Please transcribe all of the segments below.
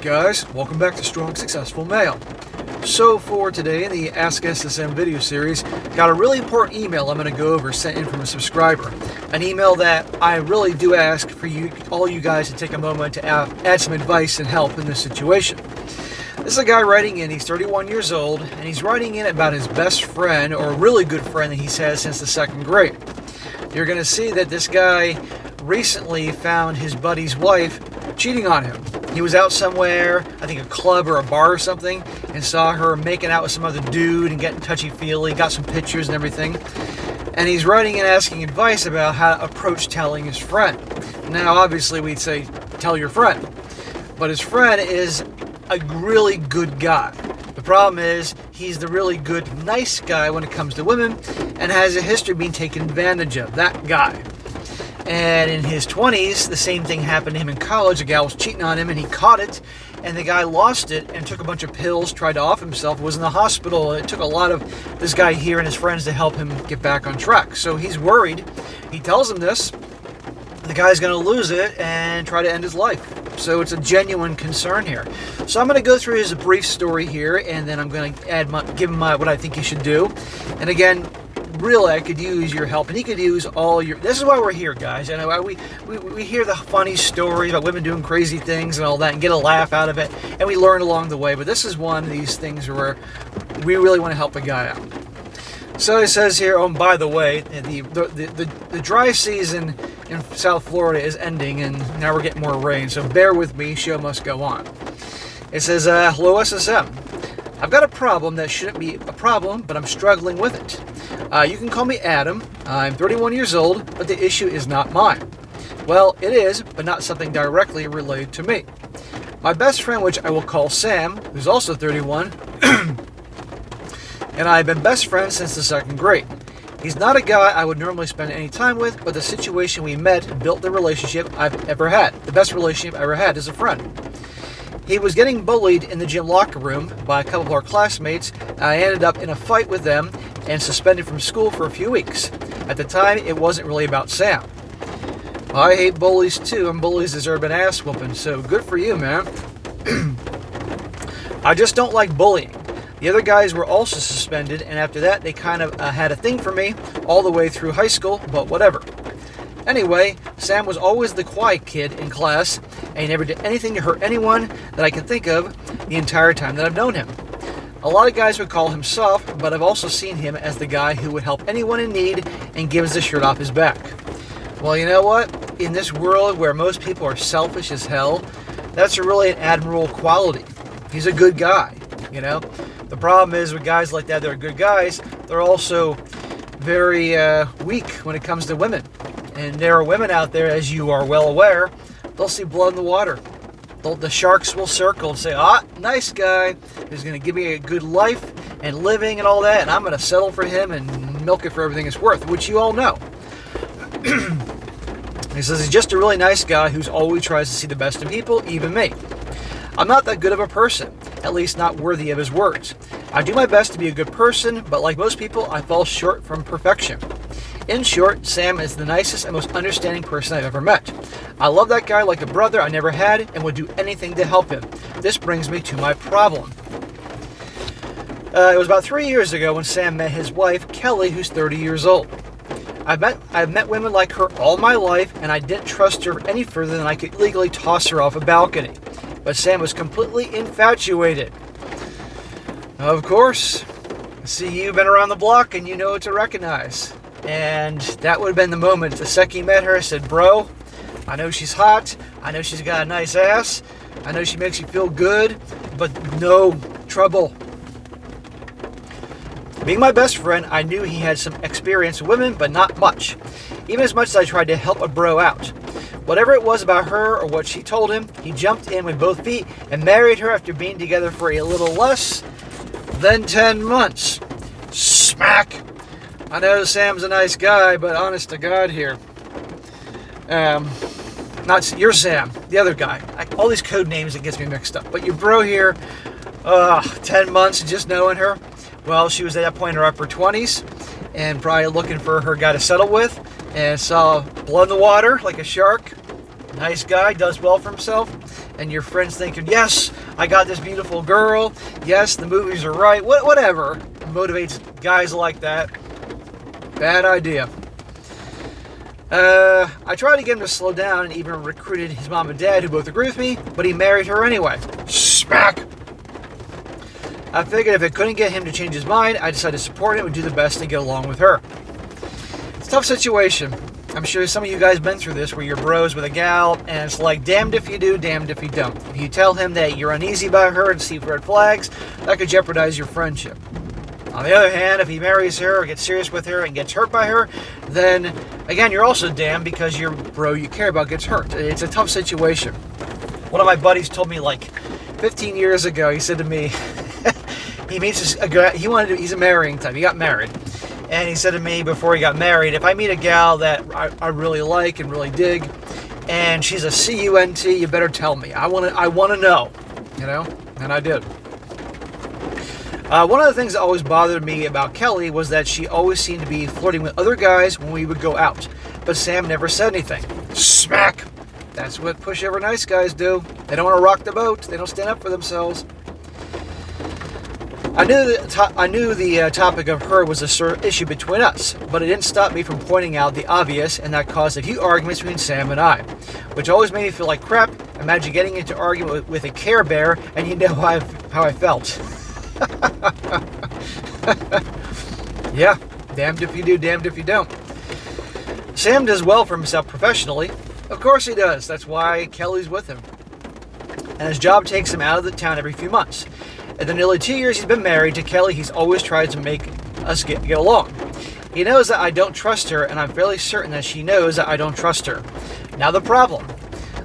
Alright guys, welcome back to Strong Successful Mail. So for today in the Ask SSM video series, got a really important email I'm going to go over sent in from a subscriber. An email that I really do ask for you, all you guys, to take a moment to add some advice and help in this situation. This is a guy writing in, he's 31 years old, and he's writing in about his best friend, or a really good friend that he's had since the second grade. You're going to see that this guy recently found his buddy's wife cheating on him. He was out somewhere, I think a club or a bar or something, and saw her making out with some other dude and getting touchy-feely, got some pictures and everything. And he's writing and asking advice about how to approach telling his friend. Now, obviously, we'd say, tell your friend. But his friend is a really good guy. The problem is, he's the really good, nice guy when it comes to women, and has a history of being taken advantage of, that guy. And in his 20s, the same thing happened to him in college. A gal was cheating on him, and he caught it, and the guy lost it and took a bunch of pills, tried to off himself, was in the hospital. It took a lot of this guy here and his friends to help him get back on track. So he's worried. He tells him this. The guy's going to lose it and try to end his life. So it's a genuine concern here. So I'm going to go through his brief story here, and then I'm going to give him what I think he should do. And again, really, I could use your help, and he could use all your... This is why we're here, guys. You know, we hear the funny stories about women doing crazy things and all that, and get a laugh out of it, and we learn along the way. But this is one of these things where we really want to help a guy out. So it says here, oh, and by the way, the dry season in South Florida is ending, and now we're getting more rain. So bear with me. Show must go on. It says, hello, SSM. I've got a problem that shouldn't be a problem, but I'm struggling with it. You can call me Adam. I'm 31 years old, but the issue is not mine. Well, it is, but not something directly related to me. My best friend, which I will call Sam, who's also 31, and I have been best friends since the second grade. He's not a guy I would normally spend any time with, but the situation we met built the relationship I've ever had. The best relationship I ever had as a friend. He was getting bullied in the gym locker room by a couple of our classmates. I ended up in a fight with them and suspended from school for a few weeks. At the time, it wasn't really about Sam. I hate bullies too, and bullies deserve an ass whooping, so good for you, man. I just don't like bullying. The other guys were also suspended, and after that, they kind of had a thing for me all the way through high school, but whatever. Anyway, Sam was always the quiet kid in class, and he never did anything to hurt anyone that I can think of the entire time that I've known him. A lot of guys would call him soft, but I've also seen him as the guy who would help anyone in need and gives the shirt off his back. Well, you know what? In this world where most people are selfish as hell, that's really an admirable quality. He's a good guy, you know? The problem is with guys like that, they're good guys, they're also very weak when it comes to women. And there are women out there, as you are well aware, they'll see blood in the water. The sharks will circle and say, nice guy who's going to give me a good life and living and all that, and I'm going to settle for him and milk it for everything it's worth, which you all know. He says he's just a really nice guy who's always tries to see the best in people, even me. I'm not that good of a person, at least not worthy of his words. I do my best to be a good person, but like most people, I fall short from perfection. In short, Sam is the nicest and most understanding person I've ever met. I love that guy like a brother I never had and would do anything to help him. This brings me to my problem. It was about 3 years ago when Sam met his wife, Kelly, who's 30 years old. I've met women like her all my life, and I didn't trust her any further than I could legally toss her off a balcony. But Sam was completely infatuated. Of course, see, you've been around the block and you know what to recognize. And that would have been the moment. The second he met her, I said, bro, I know she's hot. I know she's got a nice ass. I know she makes you feel good, but no trouble. Being my best friend, I knew he had some experience with women, but not much. Even as much as I tried to help a bro out. Whatever it was about her or what she told him, he jumped in with both feet and married her after being together for a little less than 10 months. Smack! I know Sam's a nice guy, but honest to God here. Not you're Sam, the other guy. All these code names, it gets me mixed up. But your bro here, 10 months just knowing her. Well, she was at that point in her upper 20s and probably looking for her guy to settle with, and saw blood in the water like a shark. Nice guy, does well for himself, and your friends thinking, yes, I got this beautiful girl. Yes, the movies are right. Whatever motivates guys like that. Bad idea. I tried to get him to slow down and even recruited his mom and dad, who both agree with me, but he married her anyway. Smack! I figured if I couldn't get him to change his mind, I decided to support him and do the best to get along with her. It's a tough situation. I'm sure some of you guys been through this, where you're bros with a gal, and it's like damned if you do, damned if you don't. If you tell him that you're uneasy about her and see red flags, that could jeopardize your friendship. On the other hand, if he marries her or gets serious with her and gets hurt by her, then, again, you're also damned because your bro you care about gets hurt. It's a tough situation. One of my buddies told me like 15 years ago, he said to me, he meets a guy, he's a marrying type, he got married. And he said to me before he got married, if I meet a gal that I really like and really dig, and she's a CUNT, you better tell me. I want to know, you know? And I did. One of the things that always bothered me about Kelly was that she always seemed to be flirting with other guys when we would go out. But Sam never said anything. Smack! That's what pushover nice guys do. They don't want to rock the boat. They don't stand up for themselves. I knew the topic of her was a issue between us, but it didn't stop me from pointing out the obvious, and that caused a few arguments between Sam and I, which always made me feel like crap. Imagine getting into an argument with a Care Bear, and you know how I felt. Yeah, damned if you do, damned if you don't. Sam does well for himself professionally. Of course he does. That's why Kelly's with him. And his job takes him out of the town every few months. In the nearly 2 years he's been married to Kelly, he's always tried to make us get along. He knows that I don't trust her, and I'm fairly certain that she knows that I don't trust her. Now the problem.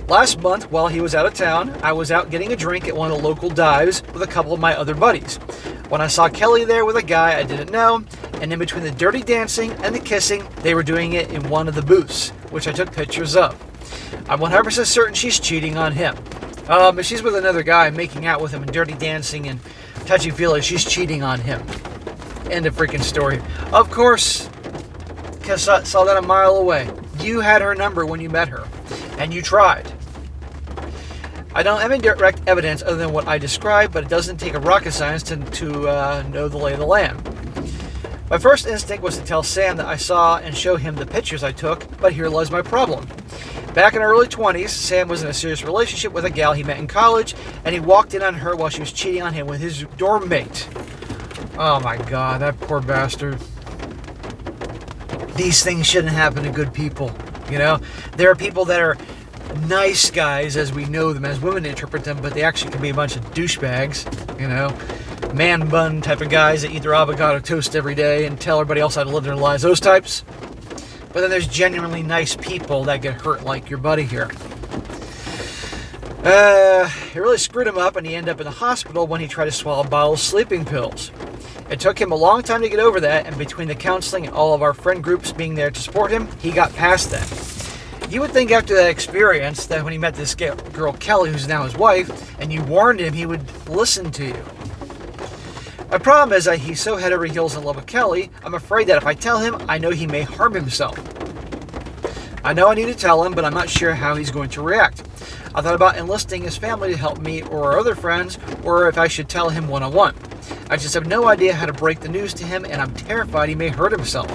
Last month, while he was out of town, I was out getting a drink at one of the local dives with a couple of my other buddies. When I saw Kelly there with a guy I didn't know, and in between the dirty dancing and the kissing, they were doing it in one of the booths, which I took pictures of. I'm 100% certain she's cheating on him. If she's with another guy making out with him and dirty dancing and touchy-feely, she's cheating on him. End of freaking story. Of course, because I saw that a mile away. You had her number when you met her, and you tried. I don't have any direct evidence other than what I described, but it doesn't take a rocket science to know the lay of the land. My first instinct was to tell Sam that I saw and show him the pictures I took, but here lies my problem. Back in her early 20s, Sam was in a serious relationship with a gal he met in college, and he walked in on her while she was cheating on him with his dorm mate. Oh my God, that poor bastard. These things shouldn't happen to good people, you know? There are people that are nice guys as we know them, as women interpret them, but they actually can be a bunch of douchebags, you know? Man bun type of guys that eat their avocado toast every day and tell everybody else how to live their lives, those types. But then there's genuinely nice people that get hurt like your buddy here. It really screwed him up, and he ended up in the hospital when he tried to swallow a bottle of sleeping pills. It took him a long time to get over that, and between the counseling and all of our friend groups being there to support him, he got past that. You would think after that experience that when he met this girl Kelly, who's now his wife, and you warned him, he would listen to you. My problem is that he's so head over heels in love with Kelly, I'm afraid that if I tell him, I know he may harm himself. I know I need to tell him, but I'm not sure how he's going to react. I thought about enlisting his family to help me or our other friends, or if I should tell him one-on-one. I just have no idea how to break the news to him, and I'm terrified he may hurt himself.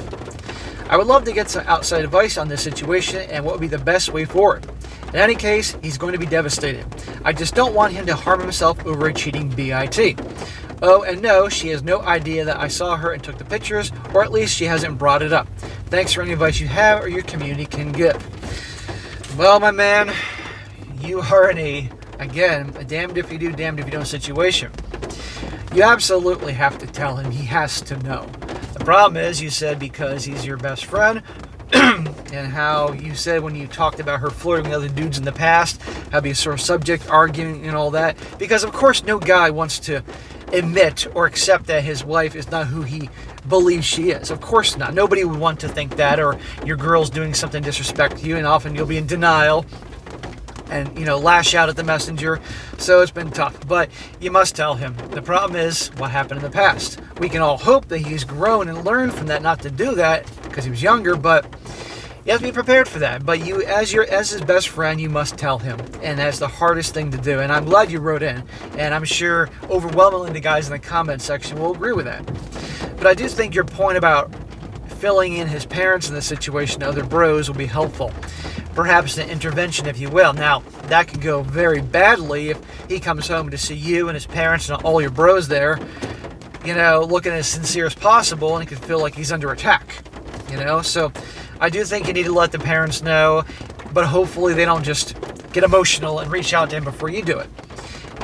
I would love to get some outside advice on this situation and what would be the best way forward. In any case, he's going to be devastated. I just don't want him to harm himself over a cheating BIT. Oh, and no, she has no idea that I saw her and took the pictures, or at least she hasn't brought it up. Thanks for any advice you have or your community can give. Well, my man, you are in a damned if you do, damned if you don't situation. You absolutely have to tell him. He has to know. The problem is, you said because he's your best friend, and how you said when you talked about her flirting with other dudes in the past, how it'd be a sort of subject arguing and all that. Because, of course, no guy wants to admit or accept that his wife is not who he believes she is. Of course not. Nobody would want to think that, or your girl's doing something to disrespect you, and often you'll be in denial and, lash out at the messenger. So it's been tough, but you must tell him. The problem is what happened in the past. We can all hope that he's grown and learned from that not to do that because he was younger, but You have to be prepared for that, but you, as his best friend, you must tell him, and that's the hardest thing to do. And I'm glad you wrote in, and I'm sure overwhelmingly the guys in the comment section will agree with that. But I do think your point about filling in his parents in the situation, other bros, will be helpful. Perhaps an intervention, if you will. Now, that could go very badly if he comes home to see you and his parents and all your bros there, looking as sincere as possible, and he could feel like he's under attack, So I do think you need to let the parents know, but hopefully they don't just get emotional and reach out to him before you do it.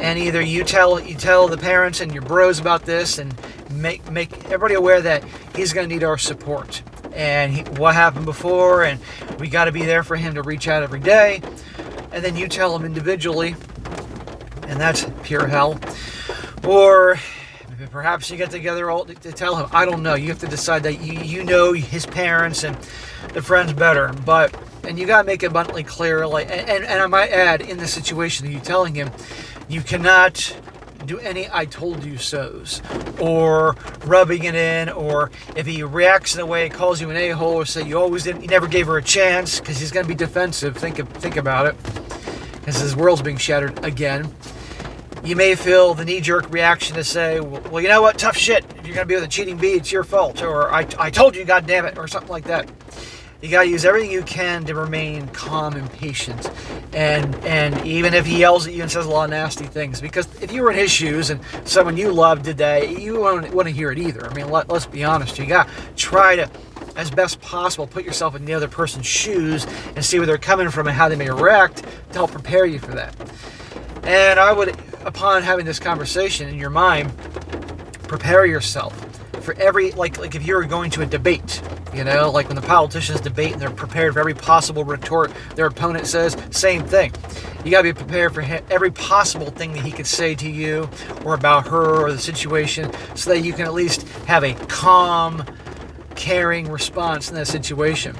And either you tell the parents and your bros about this and make everybody aware that he's going to need our support. And what happened before, and we got to be there for him to reach out every day. And then you tell him individually, and that's pure hell. Or perhaps you get together all to tell him. I don't know. You have to decide that you know his parents and the friends better. And you got to make it abundantly clear. And I might add, in the situation that you're telling him, you cannot do any I told you so's, or rubbing it in, or if he reacts in a way, calls you an a-hole, or say you never gave her a chance, because he's going to be defensive. Think about it, because his world's being shattered again. You may feel the knee-jerk reaction to say, well, you know what, tough shit. If you're going to be with a cheating bee, it's your fault, or I told you, goddammit, or something like that. You got to use everything you can to remain calm and patient. And even if he yells at you and says a lot of nasty things, because if you were in his shoes and someone you love did that, you wouldn't want to hear it either. I mean, let's be honest. You got to try to, as best possible, put yourself in the other person's shoes and see where they're coming from and how they may react to help prepare you for that. And I would, upon having this conversation in your mind, prepare yourself for every, like if you're going to a debate, like when the politicians debate and they're prepared for every possible retort their opponent says, same thing. You got to be prepared for every possible thing that he could say to you or about her or the situation, so that you can at least have a calm, caring response in that situation.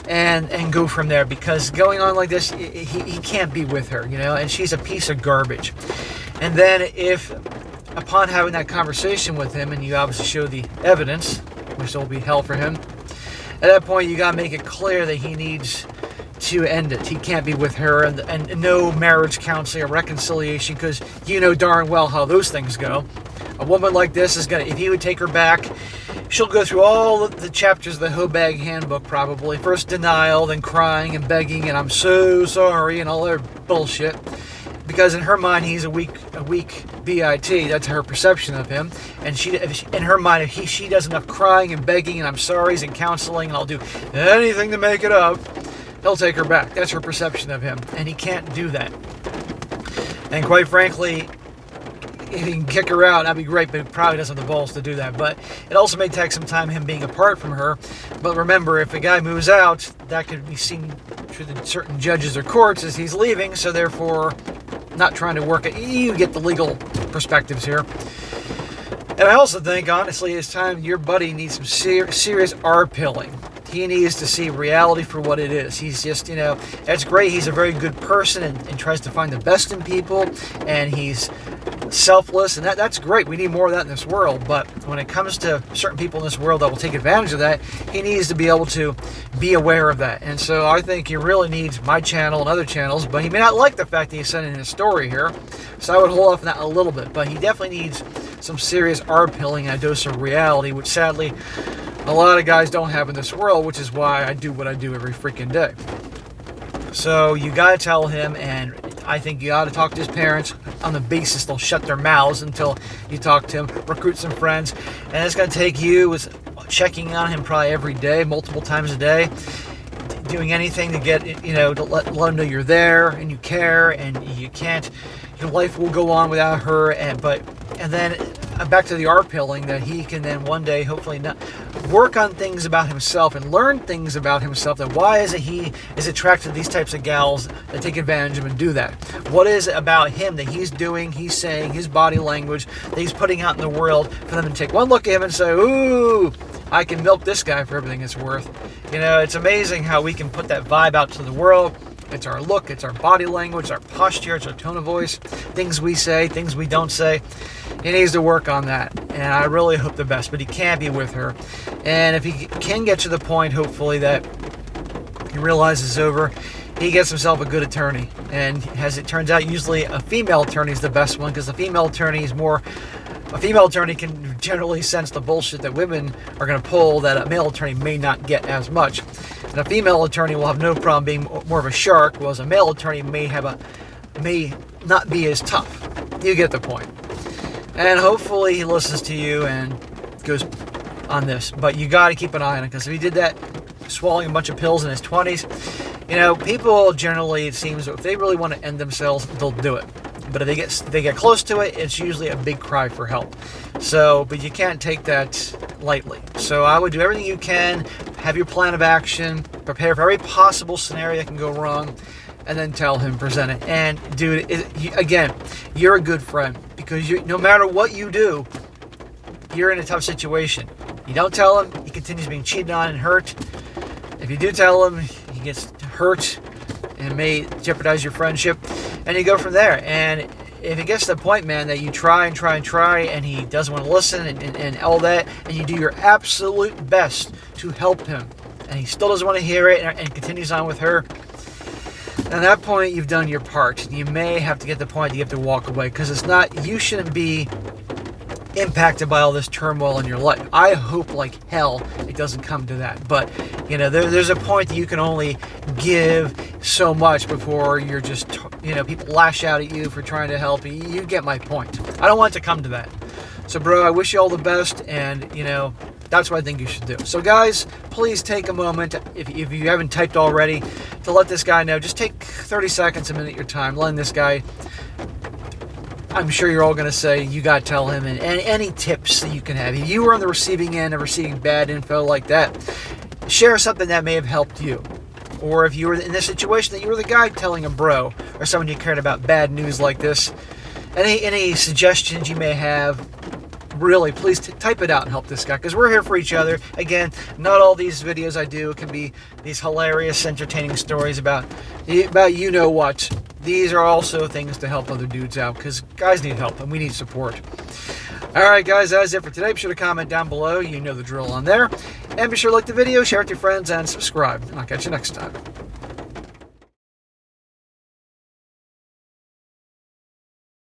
And go from there, because going on like this, he can't be with her, and she's a piece of garbage. And then if, upon having that conversation with him, and you obviously show the evidence, which will be hell for him, at that point you got to make it clear that he needs to end it. He can't be with her, and no marriage counseling or reconciliation, because you know darn well how those things go. A woman like this is going to, if he would take her back, she'll go through all the chapters of the Hobag handbook probably. First denial, then crying and begging, and I'm so sorry, and all their bullshit. Because in her mind, he's a weak B.I.T. That's her perception of him. And in her mind, if she does enough crying and begging and I'm sorry's and counseling and I'll do anything to make it up, he'll take her back. That's her perception of him. And he can't do that. And quite frankly, if he can kick her out, that'd be great, but he probably doesn't have the balls to do that. But it also may take some time, him being apart from her. But remember, if a guy moves out, that could be seen through the certain judges or courts as he's leaving, so therefore not trying to work it. You get the legal perspectives here. And I also think, honestly, it's time your buddy needs some serious R-pilling. He needs to see reality for what it is. He's just, that's great. He's a very good person and tries to find the best in people, and he's selfless, and that's great. We need more of that in this world. But when it comes to certain people in this world that will take advantage of that, he needs to be able to be aware of that. And so I think he really needs my channel and other channels, but he may not like the fact that he's sending his story here, so I would hold off on that a little bit. But he definitely needs some serious R-pilling and a dose of reality, which sadly a lot of guys don't have in this world, which is why I do what I do every freaking day. So you got to tell him, and I think you ought to talk to his parents on the basis they'll shut their mouths until you talk to him, recruit some friends, and it's going to take you with checking on him probably every day, multiple times a day, doing anything to get, to let him know you're there and you care, and you can't, your life will go on without her, and then back to the R-pilling, that he can then one day hopefully not work on things about himself and learn things about himself, that why is it he is attracted to these types of gals that take advantage of him and do that. What is it about him that he's doing, he's saying, his body language that he's putting out in the world for them to take one look at him and say, ooh, I can milk this guy for everything it's worth. It's amazing how we can put that vibe out to the world. It's our look, it's our body language, our posture, it's our tone of voice, things we say, things we don't say. He needs to work on that, and I really hope the best, but he can't be with her. And if he can get to the point, hopefully, that he realizes it's over, he gets himself a good attorney. And as it turns out, usually a female attorney is the best one, because a female attorney can generally sense the bullshit that women are going to pull that a male attorney may not get as much. And a female attorney will have no problem being more of a shark, whereas a male attorney may not be as tough. You get the point. And hopefully he listens to you and goes on this. But you got to keep an eye on it, because if he did that, swallowing a bunch of pills in his 20s, people generally, it seems, if they really want to end themselves, they'll do it. But if they get close to it, it's usually a big cry for help. But you can't take that lightly. So I would do everything you can, have your plan of action, prepare for every possible scenario that can go wrong, and then tell him, present it. And dude, again, you're a good friend, because no matter what you do, you're in a tough situation. You don't tell him, he continues being cheated on and hurt. If you do tell him, he gets hurt and may jeopardize your friendship, and you go from there. And if it gets to the point, man, that you try and he doesn't want to listen and all that, and you do your absolute best to help him, and he still doesn't want to hear it and continues on with her, at that point, you've done your part. You may have to get to the point that you have to walk away, because you shouldn't be impacted by all this turmoil in your life. I hope like hell it doesn't come to that. But, there's a point that you can only give so much before you're just, people lash out at you for trying to help you. You get my point. I don't want it to come to that. So, bro, I wish you all the best, and, that's what I think you should do. So, guys, please take a moment, if you haven't typed already, to let this guy know. Just take 30 seconds, a minute of your time, letting this guy, I'm sure you're all going to say, you got to tell him, and any tips that you can have. If you were on the receiving end of receiving bad info like that, share something that may have helped you. Or if you were in this situation that you were the guy telling a bro or someone you cared about bad news like this, any suggestions you may have, really, please type it out and help this guy, because we're here for each other. Again, not all these videos I do can be these hilarious, entertaining stories about what. These are also things to help other dudes out, because guys need help and we need support. Alright guys, that's it for today. Be sure to comment down below. You know the drill on there. And be sure to like the video, share it with your friends, and subscribe. And I'll catch you next time.